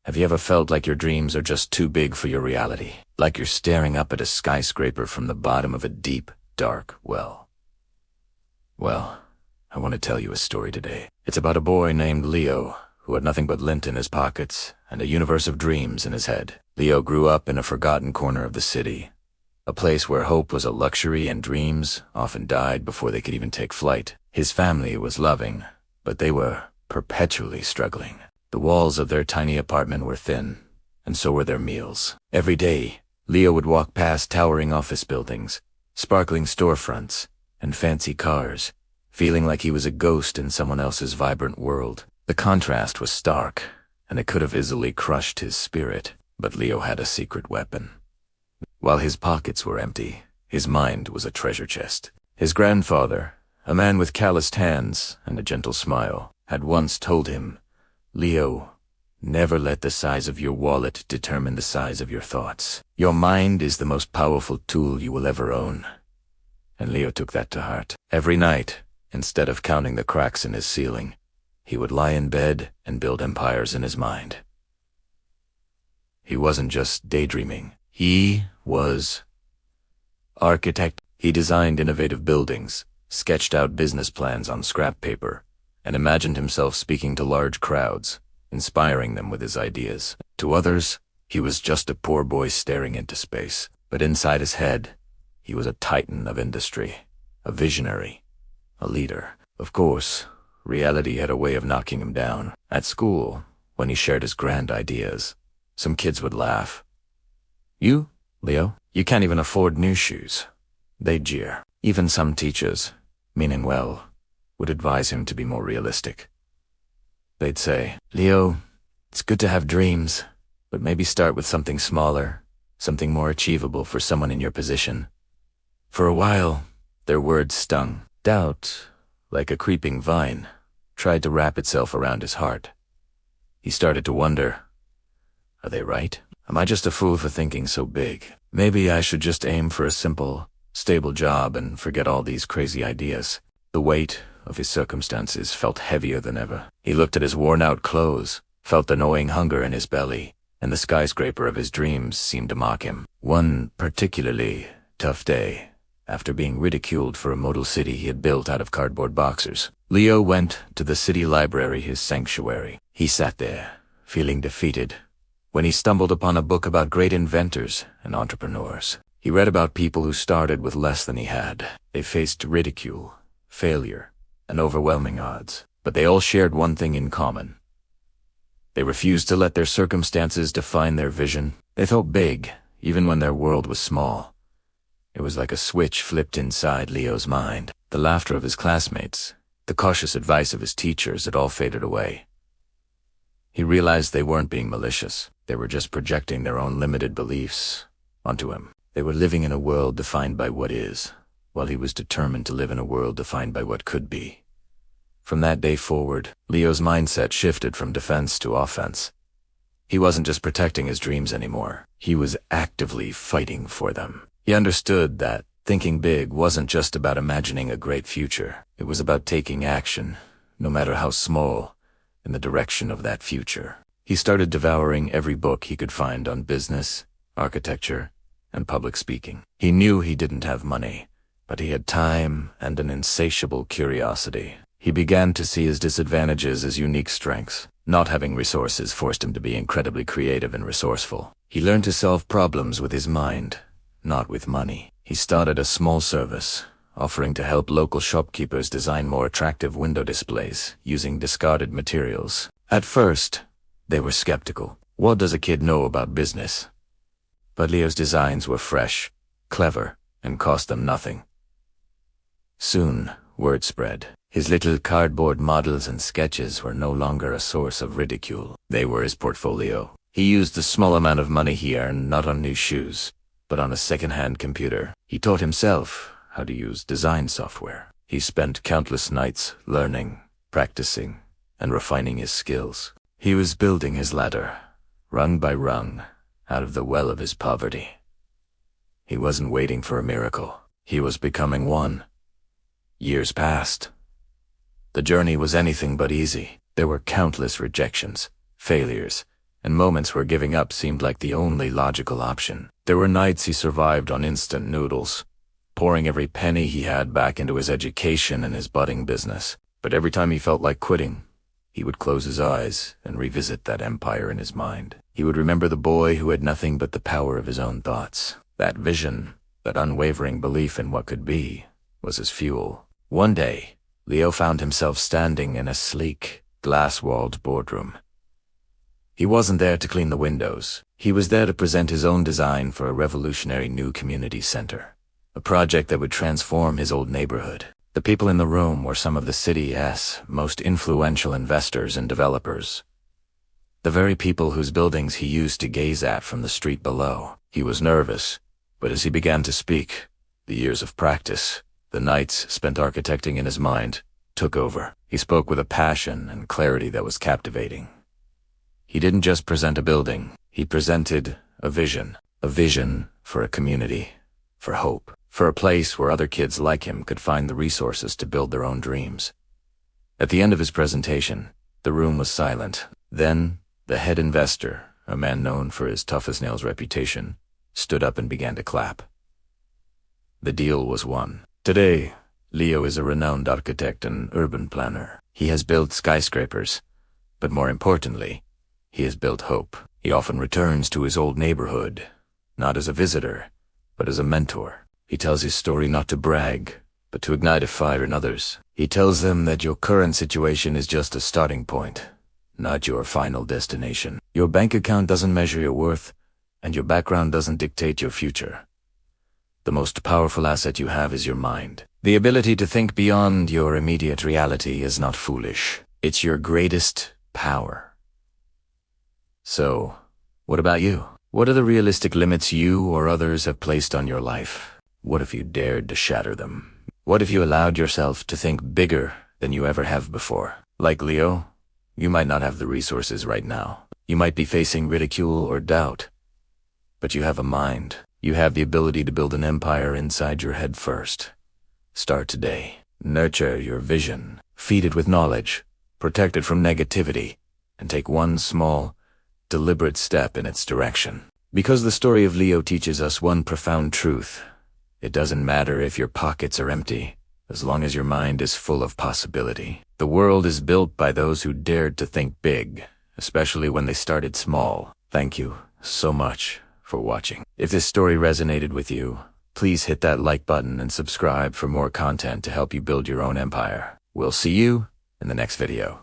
Have you ever felt like your dreams are just too big for your reality? Like you're staring up at a skyscraper from the bottom of a deep, dark well? Well, I want to tell you a story today. It's about a boy named Leo, who had nothing but lint in his pockets and a universe of dreams in his head. Leo grew up in a forgotten corner of the city, a place where hope was a luxury and dreams often died before they could even take flight. His family was loving, but they were perpetually struggling. The walls of their tiny apartment were thin, and so were their meals. Every day, Leo would walk past towering office buildings, sparkling storefronts, and fancy cars, feeling like he was a ghost in someone else's vibrant world. The contrast was stark, and it could have easily crushed his spirit, but Leo had a secret weapon. While his pockets were empty, his mind was a treasure chest. His grandfather, a man with calloused hands and a gentle smile, had once told him, "Leo, never let the size of your wallet determine the size of your thoughts. Your mind is the most powerful tool you will ever own." And Leo took that to heart. Every night, instead of counting the cracks in his ceiling, he would lie in bed and build empires in his mind. He wasn't just daydreaming. He was architect. He designed innovative buildings, sketched out business plans on scrap paper, and imagined himself speaking to large crowds, inspiring them with his ideas. To others, he was just a poor boy staring into space. But inside his head, he was a titan of industry, a visionary, a leader. Of course, reality had a way of knocking him down. At school, when he shared his grand ideas, some kids would laugh. "You, Leo, you can't even afford new shoes." They'd jeer. Even some teachers, meaning well, would advise him to be more realistic. They'd say, "Leo, it's good to have dreams, but maybe start with something smaller, something more achievable for someone in your position." For a while, their words stung. Doubt, like a creeping vine, tried to wrap itself around his heart. He started to wonder, are they right? Am I just a fool for thinking so big? Maybe I should just aim for a simple, stable job and forget all these crazy ideas. The weight of his circumstances felt heavier than ever. He looked at his worn-out clothes, felt the gnawing hunger in his belly, and the skyscraper of his dreams seemed to mock him. One particularly tough day, after being ridiculed for a model city he had built out of cardboard boxes, Leo went to the city library, his sanctuary. He sat there, feeling defeated, when he stumbled upon a book about great inventors and entrepreneurs. He read about people who started with less than he had. They faced ridicule, failure, and overwhelming odds, but they all shared one thing in common. They refused to let their circumstances define their vision. They thought big, even when their world was small. It was like a switch flipped inside Leo's mind. The laughter of his classmates, the cautious advice of his teachers had all faded away. He realized they weren't being malicious. They were just projecting their own limited beliefs onto him. They were living in a world defined by what is, while he was determined to live in a world defined by what could be. From that day forward, Leo's mindset shifted from defense to offense. He wasn't just protecting his dreams anymore. He was actively fighting for them. He understood that thinking big wasn't just about imagining a great future. It was about taking action, no matter how small, in the direction of that future. He started devouring every book he could find on business, architecture, and public speaking. He knew he didn't have money, but he had time and an insatiable curiosity. He began to see his disadvantages as unique strengths. Not having resources forced him to be incredibly creative and resourceful. He learned to solve problems with his mind, not with money. He started a small service, offering to help local shopkeepers design more attractive window displays using discarded materials. At first, they were skeptical. What does a kid know about business? But Leo's designs were fresh, clever, and cost them nothing. Soon, word spread. His little cardboard models and sketches were no longer a source of ridicule. They were his portfolio. He used the small amount of money he earned not on new shoes, but on a second-hand computer. He taught himself how to use design software. He spent countless nights learning, practicing, and refining his skills. He was building his ladder, rung by rung, out of the well of his poverty. He wasn't waiting for a miracle. He was becoming one. Years passed. The journey was anything but easy. There were countless rejections, failures, and moments where giving up seemed like the only logical option. There were nights he survived on instant noodles, pouring every penny he had back into his education and his budding business. But every time he felt like quitting, he would close his eyes and revisit that empire in his mind. He would remember the boy who had nothing but the power of his own thoughts. That vision, that unwavering belief in what could be, was his fuel. One day, Leo found himself standing in a sleek, glass-walled boardroom. He wasn't there to clean the windows. He was there to present his own design for a revolutionary new community center, a project that would transform his old neighborhood. The people in the room were some of the city's most influential investors and developers, the very people whose buildings he used to gaze at from the street below. He was nervous, but as he began to speak, the years of practice, the nights spent architecting in his mind, took over. He spoke with a passion and clarity that was captivating. He didn't just present a building, he presented a vision for a community, for hope, for a place where other kids like him could find the resources to build their own dreams. At the end of his presentation, the room was silent. Then, the head investor, a man known for his tough-as-nails reputation, stood up and began to clap. The deal was won. Today, Leo is a renowned architect and urban planner. He has built skyscrapers, but more importantly, he has built hope. He often returns to his old neighborhood, not as a visitor, but as a mentor. He tells his story not to brag, but to ignite a fire in others. He tells them that your current situation is just a starting point, not your final destination. Your bank account doesn't measure your worth, and your background doesn't dictate your future. The most powerful asset you have is your mind. The ability to think beyond your immediate reality is not foolish. It's your greatest power. So, what about you? What are the realistic limits you or others have placed on your life? What if you dared to shatter them? What if you allowed yourself to think bigger than you ever have before? Like Leo, you might not have the resources right now. You might be facing ridicule or doubt. But you have a mind. You have the ability to build an empire inside your head first. Start today. Nurture your vision. Feed it with knowledge. Protect it from negativity. And take one small, deliberate step in its direction. Because the story of Leo teaches us one profound truth. It doesn't matter if your pockets are empty, as long as your mind is full of possibility. The world is built by those who dared to think big, especially when they started small. Thank you so much for watching. If this story resonated with you, please hit that like button and subscribe for more content to help you build your own empire. We'll see you in the next video.